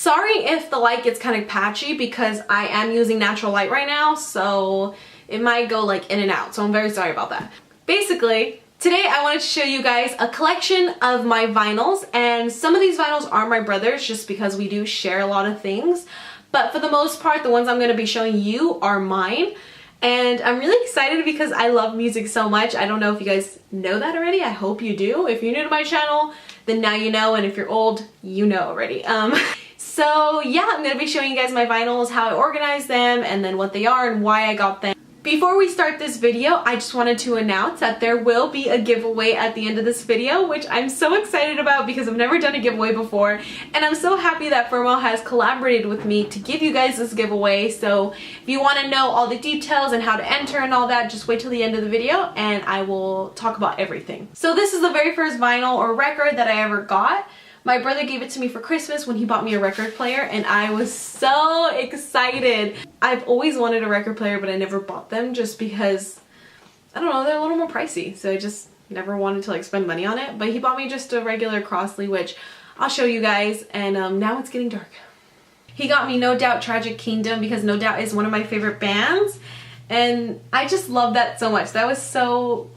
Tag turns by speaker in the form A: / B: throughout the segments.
A: Sorry if the light gets kind of patchy because I am using natural light right now, so it might go like in and out, so I'm very sorry about that. Basically, today I wanted to show you guys a collection of my vinyls, and some of these vinyls are my brother's just because we do share a lot of things, but for the most part the ones I'm going to be showing you are mine. And I'm really excited because I love music so much. I don't know if you guys know that already. I hope you do. If you're new to my channel, then now you know, and if you're old, you know already. So yeah, I'm going to be showing you guys my vinyls, how I organize them, and then what they are and why I got them. Before we start this video, I just wanted to announce that there will be a giveaway at the end of this video, which I'm so excited about because I've never done a giveaway before, and I'm so happy that Firmo has collaborated with me to give you guys this giveaway. So if you want to know all the details and how to enter and all that, just wait till the end of the video and I will talk about everything. So this is the very first vinyl or record that I ever got. My brother gave it to me for Christmas when he bought me a record player, and I was so excited. I've always wanted a record player, but I never bought them just because, I don't know, they're a little more pricey, so I just never wanted to like spend money on it. But he bought me just a regular Crossley, which I'll show you guys, and now it's getting dark. He got me No Doubt Tragic Kingdom because No Doubt is one of my favorite bands, and I just love that so much. That was so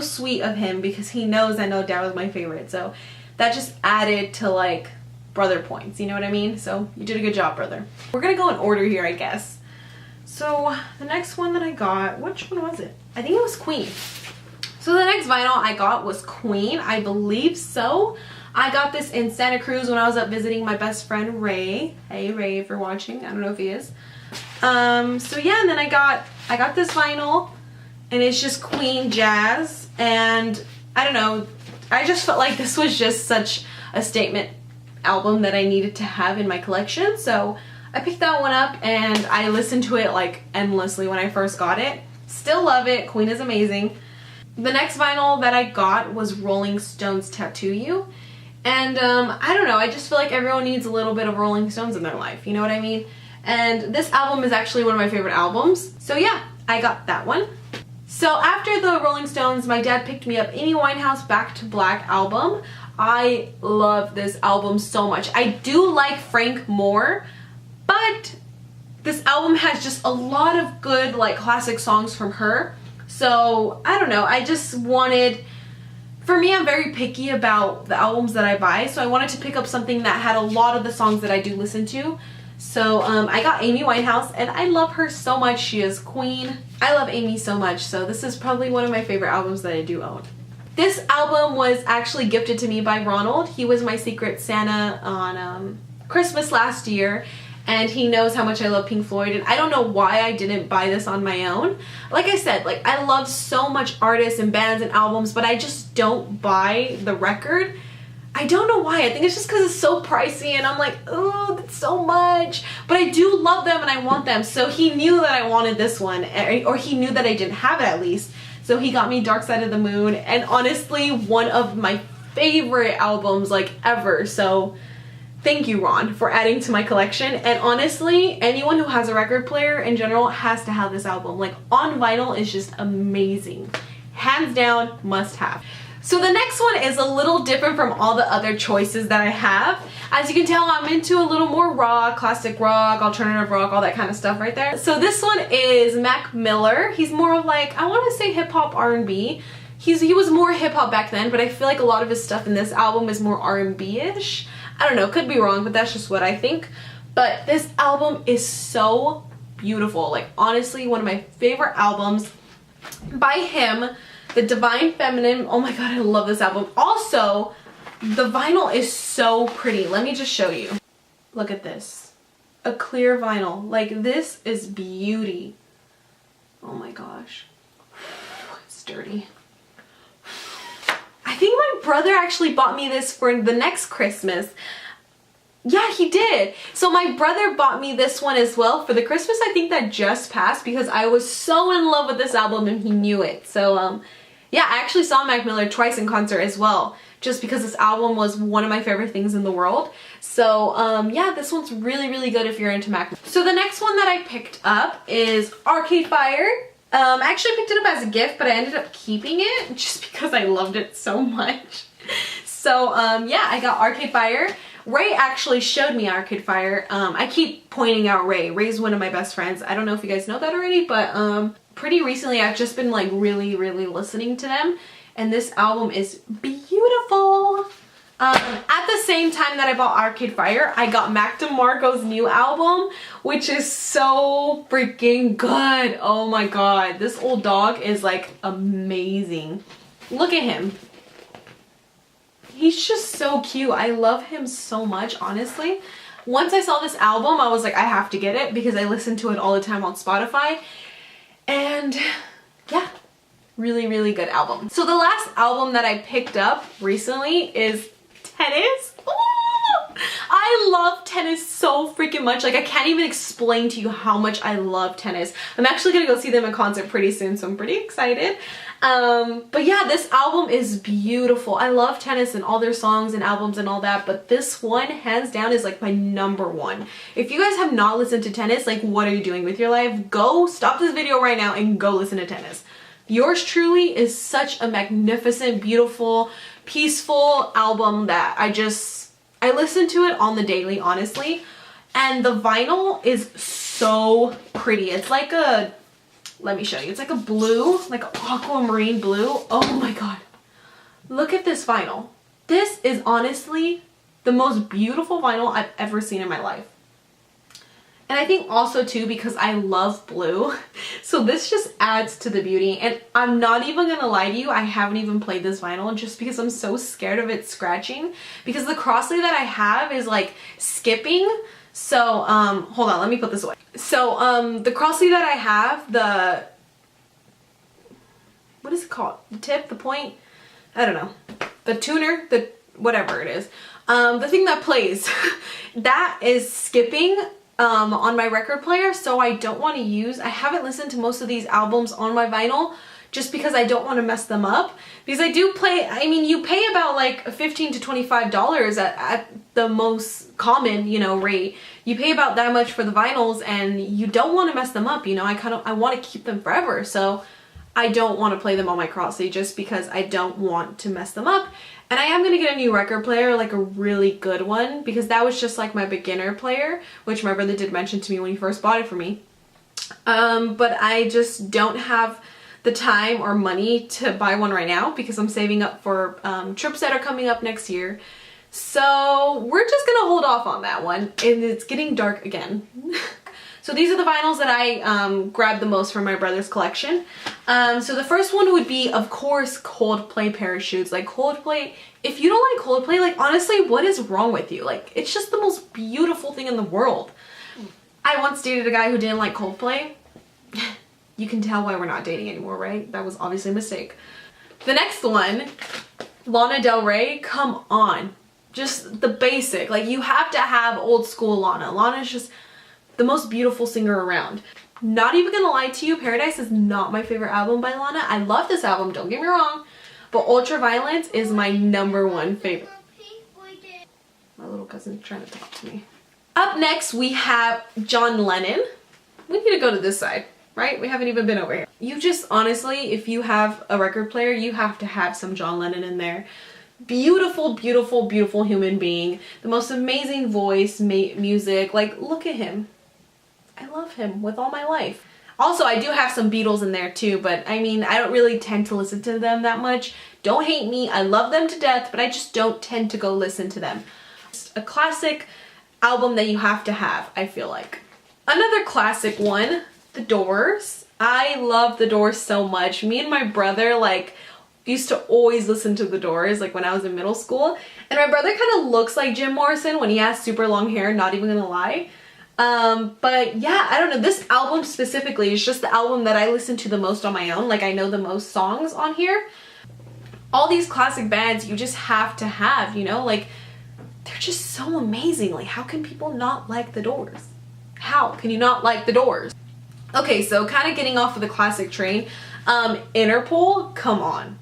A: sweet of him because he knows that No Doubt was my favorite, so that just added to like brother points, you know what I mean? So you did a good job, brother. We're gonna go in order here, I guess. So the next one that I got, which one was it? I think it was Queen. So the next vinyl I got was Queen, I believe so. I got this in Santa Cruz when I was up visiting my best friend Ray. Hey Ray, if you're watching, I don't know if he is. So yeah, and then I got this vinyl, and it's just Queen Jazz, and I don't know, I just felt like this was just such a statement album that I needed to have in my collection, so I picked that one up and I listened to it like endlessly when I first got it. Still love it. Queen is amazing. The next vinyl that I got was Rolling Stones' Tattoo You, and I don't know, I just feel like everyone needs a little bit of Rolling Stones in their life, you know what I mean? And this album is actually one of my favorite albums, so yeah, I got that one. So after the Rolling Stones, my dad picked me up Amy Winehouse Back to Black album. I love this album so much. I do like Frank more, but this album has just a lot of good like classic songs from her. So I don't know, I just wanted, for me, I'm very picky about the albums that I buy, so I wanted to pick up something that had a lot of the songs that I do listen to. So I got Amy Winehouse, and I love her so much. She is queen. I love Amy so much, so this is probably one of my favorite albums that I do own. This album was actually gifted to me by Ronald. He was my Secret Santa on Christmas last year, and he knows how much I love Pink Floyd, and I don't know why I didn't buy this on my own. Like I said, like I love so much artists and bands and albums, but I just don't buy the record. I don't know why. I think it's just because it's so pricey and I'm like, oh, that's so much. But I do love them and I want them. So he knew that I wanted this one, or he knew that I didn't have it at least. So he got me Dark Side of the Moon, and honestly, one of my favorite albums like ever. So thank you, Ron, for adding to my collection. And honestly, anyone who has a record player in general has to have this album. Like on vinyl is just amazing. Hands down, must have. So the next one is a little different from all the other choices that I have. As you can tell, I'm into a little more rock, classic rock, alternative rock, all that kind of stuff right there. So this one is Mac Miller. He's more of like, I want to say hip-hop R&B. He was more hip-hop back then, but I feel like a lot of his stuff in this album is more R&B-ish. I don't know, could be wrong, but that's just what I think. But this album is so beautiful. Like honestly, one of my favorite albums by him. The Divine Feminine, oh my god, I love this album. Also, the vinyl is so pretty. Let me just show you. Look at this. A clear vinyl. Like, this is beauty. Oh my gosh. It's dirty. I think my brother actually bought me this for the next Christmas. Yeah, he did. So my brother bought me this one as well for the Christmas I think that just passed, because I was so in love with this album and he knew it. So, yeah, I actually saw Mac Miller twice in concert as well, just because this album was one of my favorite things in the world. So, yeah, this one's really, really good if you're into Mac Miller. So the next one that I picked up is Arcade Fire. I actually picked it up as a gift, but I ended up keeping it just because I loved it so much. So, yeah, I got Arcade Fire, Ray actually showed me Arcade Fire. I keep pointing out Ray. Ray's one of my best friends. I don't know if you guys know that already, but pretty recently I've just been like really listening to them, and this album is beautiful. At the same time that I bought Arcade Fire, I got Mac DeMarco's new album, which is so freaking good. Oh my god, this old dog is like amazing. Look at him. He's just so cute. I love him so much, honestly. Once I saw this album, I was like, I have to get it because I listen to it all the time on Spotify. And yeah, really good album. So the last album that I picked up recently is Tennis. Ooh, I love Tennis so freaking much. Like, I can't even explain to you how much I love Tennis. I'm actually gonna go see them in concert pretty soon, so I'm pretty excited. But yeah, this album is beautiful. I love Tennis and all their songs and albums and all that, but this one, hands down, is like my #1. If you guys have not listened to Tennis, like, what are you doing with your life? Go stop this video right now and go listen to Tennis. Yours Truly is such a magnificent, beautiful, peaceful album that I listen to it on the daily, honestly. And the vinyl is so pretty. It's like a, let me show you. It's like a blue, like an aquamarine blue. Oh my god. Look at this vinyl. This is honestly the most beautiful vinyl I've ever seen in my life. And I think also too because I love blue, so this just adds to the beauty. And I'm not even gonna lie to you, I haven't even played this vinyl just because I'm so scared of it scratching, because the crossley that I have is like skipping. So hold on, let me put this away. So the crossley that I have, the, what is it called? The tip, the point? I don't know. The tuner, the whatever it is. The thing that plays, that is skipping on my record player, so I don't want to use, I haven't listened to most of these albums on my vinyl just because I don't want to mess them up, because I do play, I mean, you pay about like $15 to $25 at the most common, you know, rate. You pay about that much for the vinyls and you don't want to mess them up, you know. I want to keep them forever, so I don't want to play them on my Crossley just because I don't want to mess them up. And I am going to get a new record player, like a really good one, because that was just like my beginner player, which my brother did mention to me when he first bought it for me. But I just don't have the time or money to buy one right now because I'm saving up for trips that are coming up next year. So we're just going to hold off on that one, and it's getting dark again. So these are the vinyls that I grabbed the most from my brother's collection. So the first one would be, of course, Coldplay Parachutes. Like, Coldplay, if you don't like Coldplay, like, honestly, what is wrong with you? Like, it's just the most beautiful thing in the world. I once dated a guy who didn't like Coldplay. You can tell why we're not dating anymore, right? That was obviously a mistake. The next one, Lana Del Rey, come on. Just the basic. Like, you have to have old school Lana. Lana's just the most beautiful singer around. Not even gonna lie to you, Paradise is not my favorite album by Lana. I love this album, don't get me wrong, but Ultraviolence is my #1 favorite. My little cousin's trying to talk to me. Up next, we have John Lennon. We need to go to this side, right? We haven't even been over here. You just, honestly, if you have a record player, you have to have some John Lennon in there. Beautiful, beautiful, beautiful human being. The most amazing voice, music. Like, look at him. I love him with all my life. Also, I do have some Beatles in there too, but I mean, I don't really tend to listen to them that much. Don't hate me, I love them to death, but I just don't tend to go listen to them. It's a classic album that you have to have, I feel like. Another classic one, The Doors. I love The Doors so much. Me and my brother, like, used to always listen to The Doors, like when I was in middle school. And my brother kind of looks like Jim Morrison when he has super long hair, not even gonna lie. But yeah, I don't know, this album specifically is just the album that I listen to the most on my own. Like, I know the most songs on here. All these classic bands you just have to have, you know, like, they're just so amazing. Like, how can people not like The Doors? How can you not like The Doors? Okay, so kind of getting off of the classic train, Interpol, come on.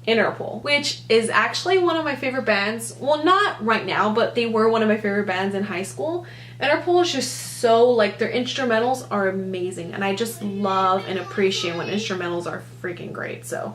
A: Interpol, which is actually one of my favorite bands. Well, not right now, but they were one of my favorite bands in high school. Interpol is just so, like, their instrumentals are amazing, and I just love and appreciate when instrumentals are freaking great. So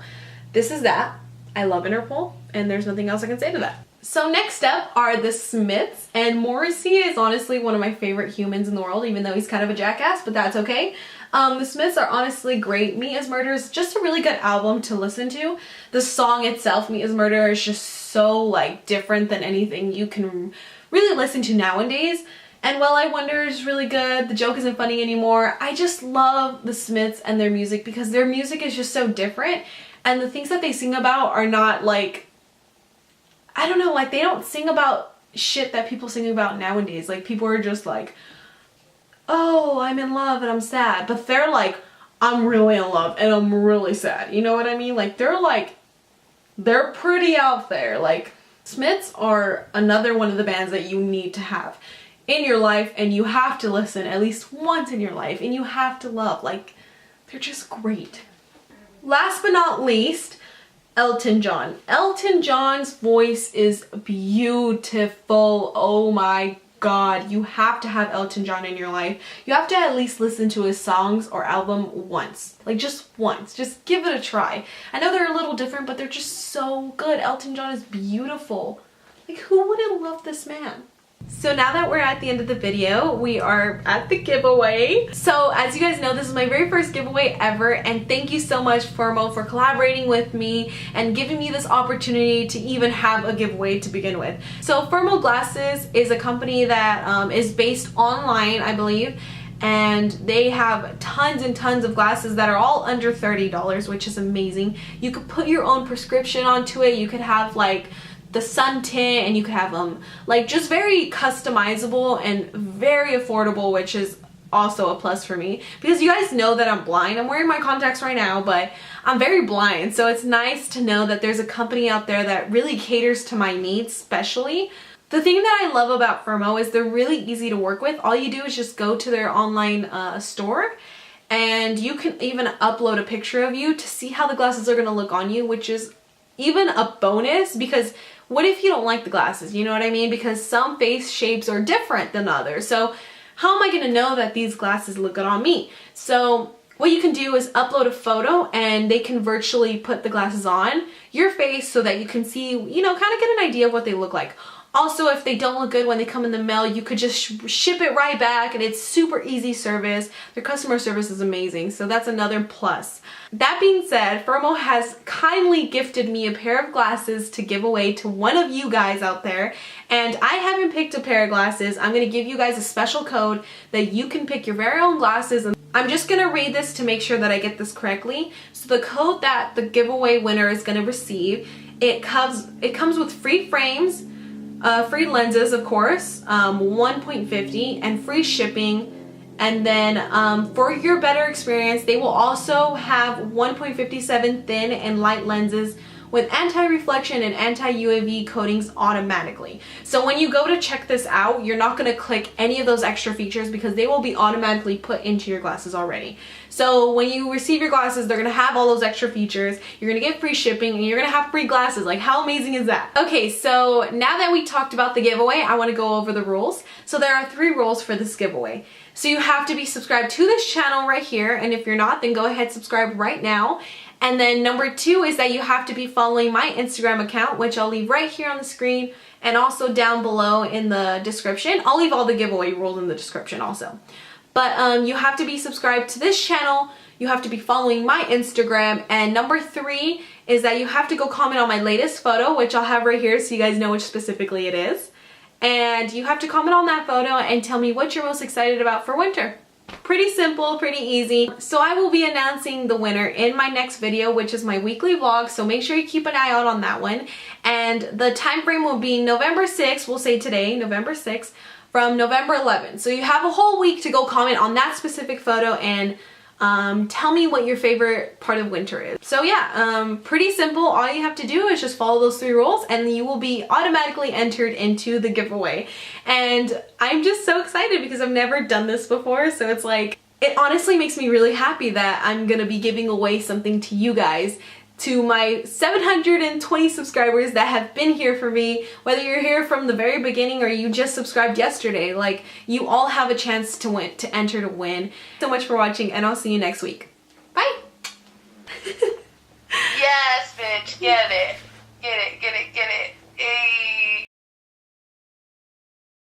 A: this is that. I love Interpol, and there's nothing else I can say to that. So next up are the Smiths, and Morrissey is honestly one of my favorite humans in the world, even though he's kind of a jackass, but that's okay. The Smiths are honestly great. Meat is Murder is just a really good album to listen to. The song itself, Meat is Murder, is just so like different than anything you can really listen to nowadays. And Well I Wonder is really good. The Joke Isn't Funny Anymore. I just love the Smiths and their music because their music is just so different, and the things that they sing about are not like, I don't know, like they don't sing about shit that people sing about nowadays. Like people are just like, oh, I'm in love and I'm sad. But they're like, I'm really in love and I'm really sad. You know what I mean? Like they're pretty out there. Like Smiths are another one of the bands that you need to have in your life, and you have to listen at least once in your life, and you have to love. Like they're just great. Last but not least, Elton John. Elton John's voice is beautiful. Oh my god, you have to have Elton John in your life. You have to at least listen to his songs or album once. Like just once. Just give it a try. I know they're a little different, but they're just so good. Elton John is beautiful. Like who wouldn't love this man? So now that we're at the end of the video, we are at the giveaway. So as you guys know, this is my very first giveaway ever, and thank you so much, Firmo, for collaborating with me and giving me this opportunity to even have a giveaway to begin with. So Firmo Glasses is a company that is based online, I believe, and they have tons and tons of glasses that are all under $30, which is amazing. You could put your own prescription onto it. You could have like the sun tint, and you could have them like just very customizable and very affordable, which is also a plus for me because you guys know that I'm blind. I'm wearing my contacts right now, but I'm very blind, so it's nice to know that there's a company out there that really caters to my needs. Especially the thing that I love about Firmo is they're really easy to work with. All you do is just go to their online store, and you can even upload a picture of you to see how the glasses are going to look on you, which is even a bonus because what if you don't like the glasses? You know what I mean? Because some face shapes are different than others. So how am I going to know that these glasses look good on me? So what you can do is upload a photo, and they can virtually put the glasses on your face so that you can see, you know, kind of get an idea of what they look like. Also, if they don't look good when they come in the mail, you could just ship it right back, and it's super easy service. Their customer service is amazing, so that's another plus. That being said, Firmo has kindly gifted me a pair of glasses to give away to one of you guys out there, and I haven't picked a pair of glasses. I'm going to give you guys a special code that you can pick your very own glasses, and I'm just going to read this to make sure that I get this correctly. So the code that the giveaway winner is going to receive, it comes with free frames, free lenses, of course, 1.50, and free shipping. And then for your better experience, they will also have 1.57 thin and light lenses with anti-reflection and anti-UV coatings automatically. So when you go to check this out, you're not going to click any of those extra features because they will be automatically put into your glasses already. So when you receive your glasses, they're going to have all those extra features. You're going to get free shipping, and you're going to have free glasses. Like, how amazing is that? Okay, so now that we talked about the giveaway, I want to go over the rules. So there are 3 rules for this giveaway. So you have to be subscribed to this channel right here, and if you're not, then go ahead, subscribe right now. And then number 2 is that you have to be following my Instagram account, which I'll leave right here on the screen and also down below in the description. I'll leave all the giveaway rules in the description also. But you have to be subscribed to this channel, you have to be following my Instagram, and number 3 is that you have to go comment on my latest photo, which I'll have right here so you guys know which specifically it is. And you have to comment on that photo and tell me what you're most excited about for winter. Pretty simple, pretty easy. So I will be announcing the winner in my next video, which is my weekly vlog, so make sure you keep an eye out on that one. And the time frame will be November 6th, we'll say today, November 6th, from November 11th. So you have a whole week to go comment on that specific photo and tell me what your favorite part of winter is. So yeah, pretty simple. All you have to do is just follow those 3 rules and you will be automatically entered into the giveaway. And I'm just so excited because I've never done this before, so it's like, it honestly makes me really happy that I'm gonna be giving away something to you guys, to my 720 subscribers that have been here for me, whether you're here from the very beginning or you just subscribed yesterday. Like, you all have a chance to win, to enter to win. Thanks so much for watching, and I'll see you next week. Bye!
B: Yes, bitch, get it. Get it, get it, get it. Hey.